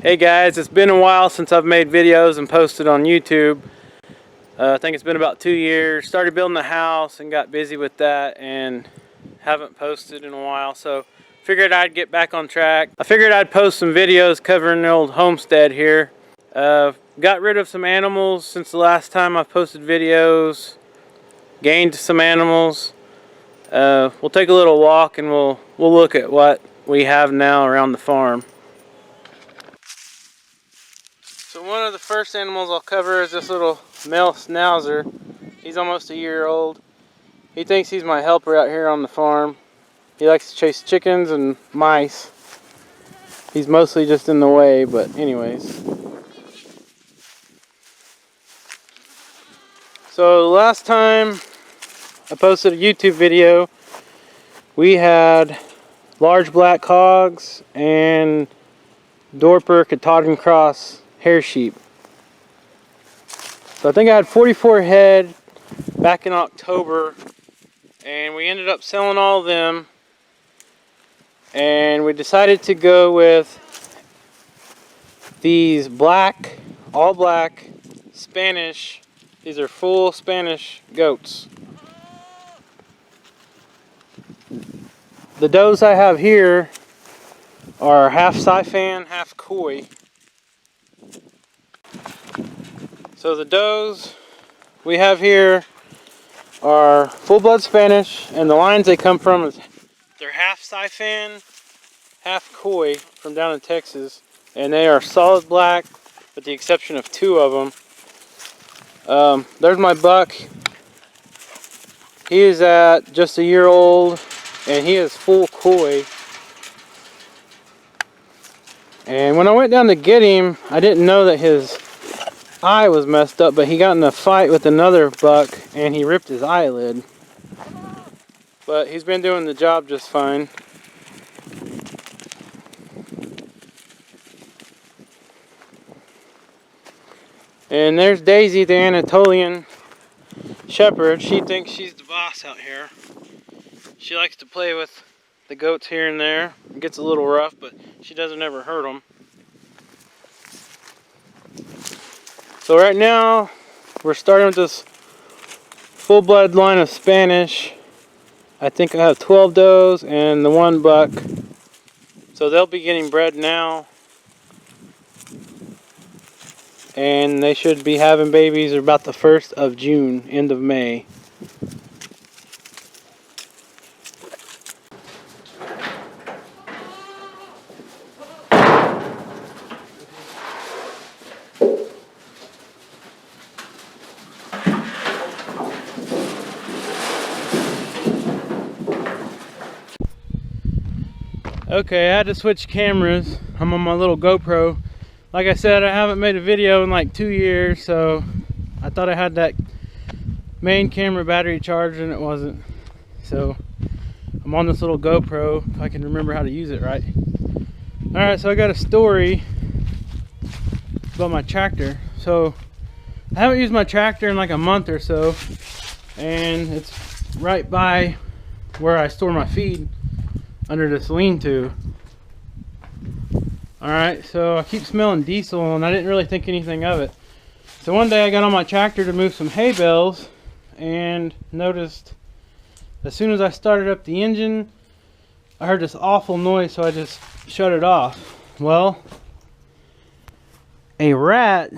Hey guys, it's been a while since I've made videos and posted on YouTube. I think it's been about 2 years. Started building the house and got busy with that and haven't posted in a while, so figured I'd get back on track. I figured I'd post some videos covering the old homestead here. Got rid of some animals since the last time I posted videos. Gained some animals. We'll take a little walk and we'll look at what we have now around the farm. So one of the first animals I'll cover is this little male schnauzer. He's almost a year old. He thinks he's my helper out here on the farm. He likes to chase chickens and mice. He's mostly just in the way, but anyways. So the last time I posted a YouTube video, we had large black hogs and Dorper Katahdin Cross hair sheep. So I think I had 44 head back in October, and we ended up selling all of them, and we decided to go with these black, all black Spanish. These are full Spanish goats. The does I have here are half Syfan, half Koi. So the does we have here are full-blood Spanish, and the lines they come from is they're half Syfan, half Koi from down in Texas, and they are solid black with the exception of 2 of them. There's my buck. He is at just a year old, and he is full Koi. And when I went down to get him, I didn't know that his eye was messed up, but he got in a fight with another buck and he ripped his eyelid. But he's been doing the job just fine. And there's Daisy, the Anatolian shepherd. She thinks she's the boss out here. She likes to play with the goats here and there. It gets a little rough, but she doesn't ever hurt them. So right now, we're starting with this full-blood line of Spanish. I think I have 12 does and the 1 buck. So they'll be getting bred now. And they should be having babies about the 1st of June, end of May. Okay, I had to switch cameras. I'm on my little GoPro. Like I said, I haven't made a video in like 2 years, so I thought I had that main camera battery charged and it wasn't. So I'm on this little GoPro, if I can remember how to use it right. Alright, so I got a story about my tractor. So I haven't used my tractor in like a month or so, and it's right by where I store my feed, under this lean-to. Alright, so I keep smelling diesel and I didn't really think anything of it. So one day I got on my tractor to move some hay bales and noticed as soon as I started up the engine, I heard this awful noise, so I just shut it off. Well, a rat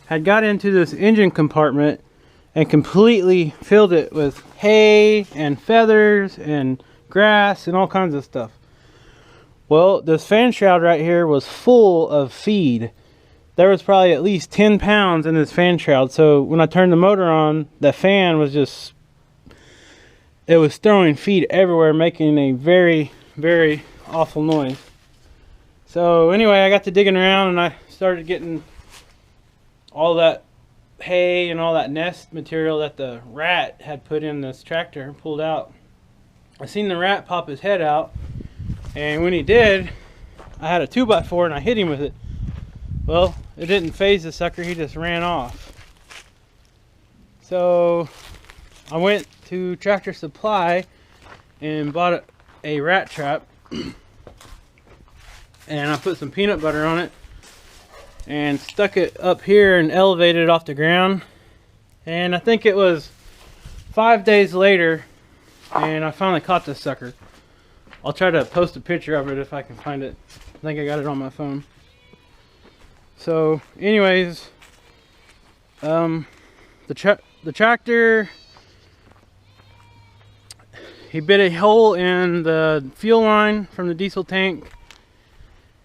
had got into this engine compartment and completely filled it with hay and feathers and grass and all kinds of stuff. Well, this fan shroud right here was full of feed. There was probably at least 10 pounds in this fan shroud. So when I turned the motor on, the fan was just, it was throwing feed everywhere, making a very, very awful noise. So anyway, I got to digging around and I started getting all that hay and all that nest material that the rat had put in this tractor and pulled out. I seen the rat pop his head out, and when he did, I had a 2x4 and I hit him with it. Well, it didn't phase the sucker, he just ran off. So I went to Tractor Supply and bought a rat trap. and I put some peanut butter on it and stuck it up here and elevated it off the ground. And I think it was 5 days later and I finally caught this sucker. I'll try to post a picture of it if I can find it. I think I got it on my phone. So anyways, the tractor, he bit a hole in the fuel line from the diesel tank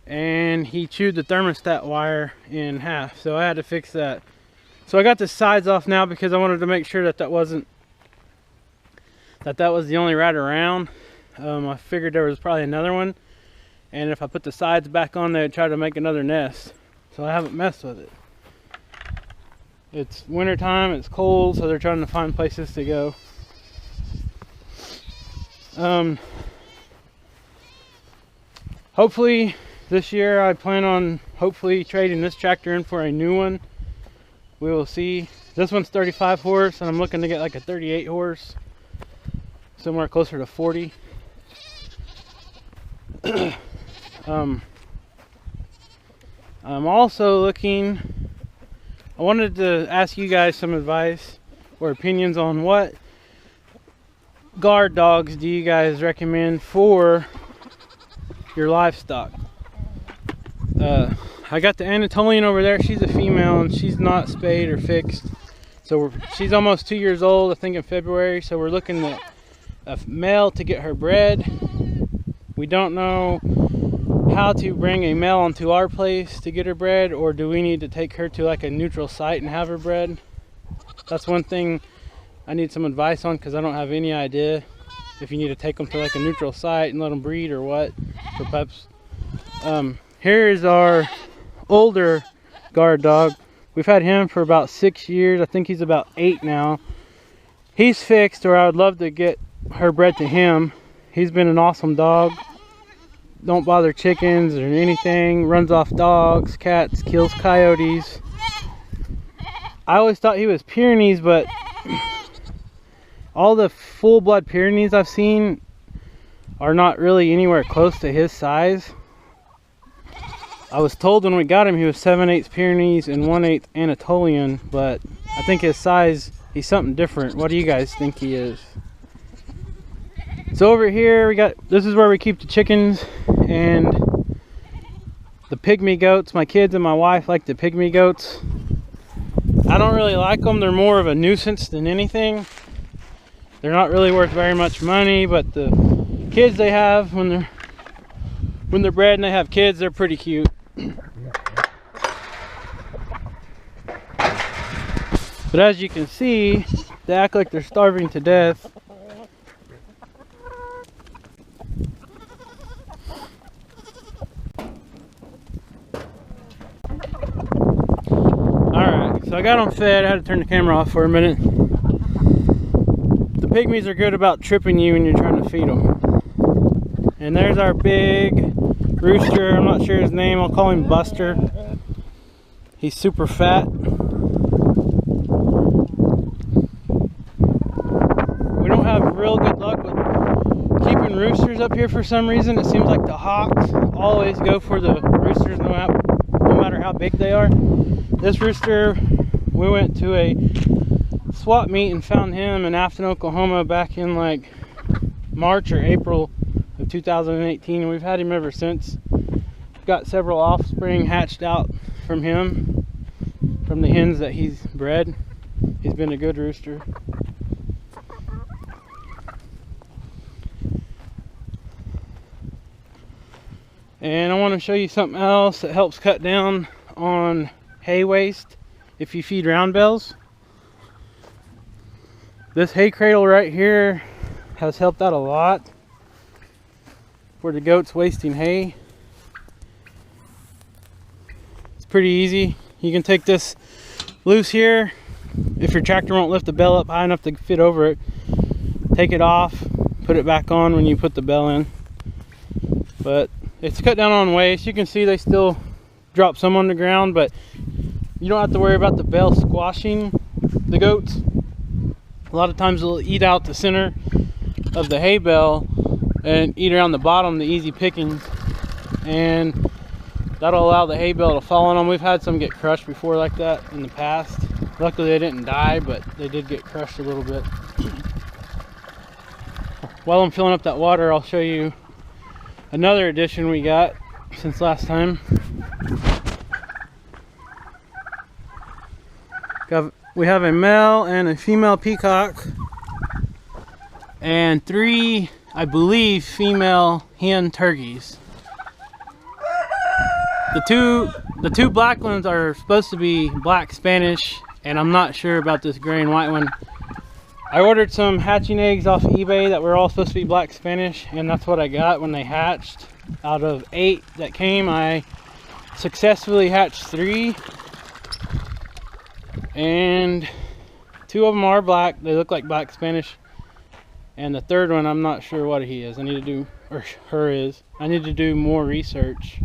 and he chewed the thermostat wire in half, so I had to fix that. So I got the sides off now because I wanted to make sure that that was the only rat around. I figured there was probably another one, and if I put the sides back on, they'd try to make another nest. So I haven't messed with it. It's winter time, it's cold, so they're trying to find places to go. Hopefully this year I plan on hopefully trading this tractor in for a new one. We will see. This one's 35 horse and I'm looking to get like a 38 horse, somewhere closer to 40. I'm also looking, I wanted to ask you guys some advice or opinions on what guard dogs do you guys recommend for your livestock. I got the Anatolian over there. She's a female and she's not spayed or fixed, so she's almost 2 years old, I think in February. So we're looking at a male to get her bred. We don't know how to bring a male onto our place to get her bred, or do we need to take her to like a neutral site and have her bred? That's one thing I need some advice on, because I don't have any idea if you need to take them to like a neutral site and let them breed or what for pups. Here is our older guard dog. We've had him for about 6 years. I think he's about 8 now. He's fixed, or I would love to get her bred to him. He's been an awesome dog. Don't bother chickens or anything. Runs off dogs, cats, kills coyotes. I always thought he was Pyrenees, but all the full-blood Pyrenees I've seen are not really anywhere close to his size. I was told when we got him he was 7/8 Pyrenees and 1/8 Anatolian, but I think his size, he's something different. What do you guys think he is? So over here we got, this is where we keep the chickens and the pygmy goats. My kids and my wife like the pygmy goats. I don't really like them. They're more of a nuisance than anything. They're not really worth very much money, but the kids they have when they're bred and they have kids, they're pretty cute. But as you can see, they act like they're starving to death. Alright, so I got them fed. I had to turn the camera off for a minute. The pygmies are good about tripping you when you're trying to feed them. And there's our big rooster. I'm not sure his name. I'll call him Buster. He's super fat. We don't have real good luck with keeping roosters up here for some reason. It seems like the hawks always go for the roosters no matter how big they are. This rooster, we went to a swap meet and found him in Havnt, Oklahoma back in like March or April of 2018, and we've had him ever since. Got several offspring hatched out from him, from the hens that he's bred. He's been a good rooster. And I want to show you something else that helps cut down on hay waste if you feed round bales. This hay cradle right here has helped out a lot for the goats wasting hay. It's pretty easy. You can take this loose here. If your tractor won't lift the bell up high enough to fit over it, take it off, put it back on when you put the bell in. But it's cut down on waste. You can see they still drop some on the ground, but you don't have to worry about the bell squashing the goats. A lot of times they'll eat out the center of the hay bale and eat around the bottom, the easy pickings. And That'll allow the hay bale to fall on them. We've had some get crushed before like that in the past. Luckily they didn't die, but they did get crushed a little bit. While I'm filling up that water, I'll show you another addition we got since last time. We have a male and a female peacock and 3, I believe, female hen turkeys. The two black ones are supposed to be black Spanish, and I'm not sure about this gray and white one. I ordered some hatching eggs off eBay that were all supposed to be black Spanish, and that's what I got when they hatched. Out of 8 that came, I successfully hatched 3, and 2 of them are black. They look like black Spanish, and the third one, I'm not sure what he is. I need to do, or her is. I need to do more research.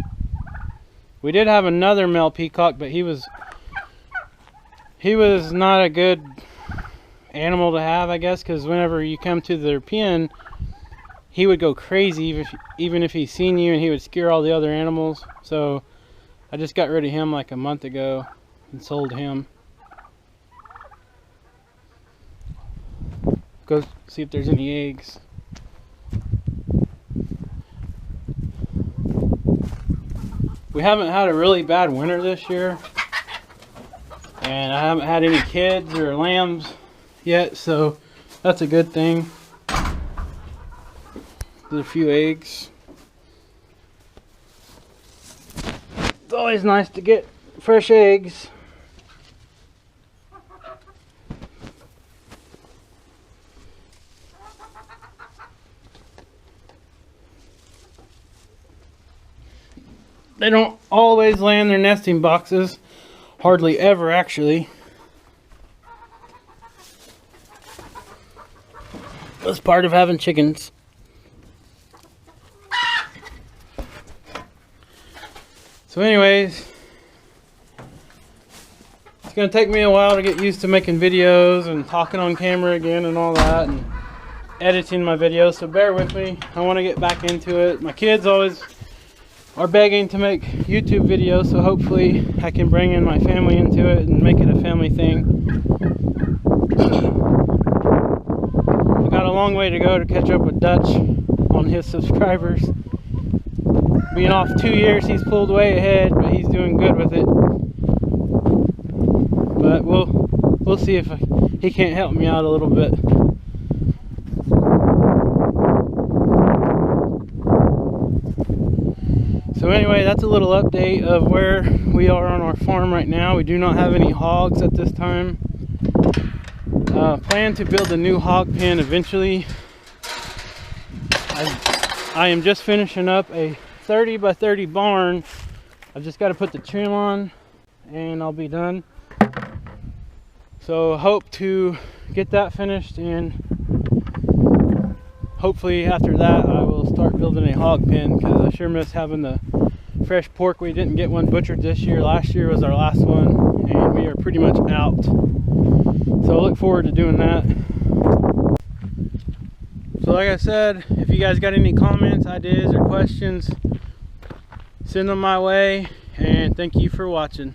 We did have another male peacock, but he was not a good animal to have, I guess, because whenever you come to their pen, he would go crazy even if he seen you, and he would scare all the other animals. So I just got rid of him like a month ago and sold him. Go see if there's any eggs. We haven't had a really bad winter this year, and I haven't had any kids or lambs yet, so that's a good thing. There's a few eggs. It's always nice to get fresh eggs. They don't always land their nesting boxes, hardly ever actually. That's part of having chickens. So anyways, it's gonna take me a while to get used to making videos and talking on camera again and all that, and editing my videos, so bear with me. I want to get back into it. My kids always are begging to make YouTube videos, so hopefully I can bring in my family into it and make it a family thing. I got a long way to go to catch up with Dutch on his subscribers. Being off 2 years, he's pulled way ahead, but he's doing good with it. But we'll see if he can't help me out a little bit. So anyway, that's a little update of where we are on our farm right now. We do not have any hogs at this time. Plan to build a new hog pen eventually. I am just finishing up a 30 by 30 barn. I've just got to put the trim on and I'll be done. So hope to get that finished, and hopefully after that I will start building a hog pen, because I sure miss having the fresh pork. We didn't get one butchered this year. Last year was our last one, and we are pretty much out. So I look forward to doing that. So like I said, if you guys got any comments, ideas, or questions, send them my way, and thank you for watching.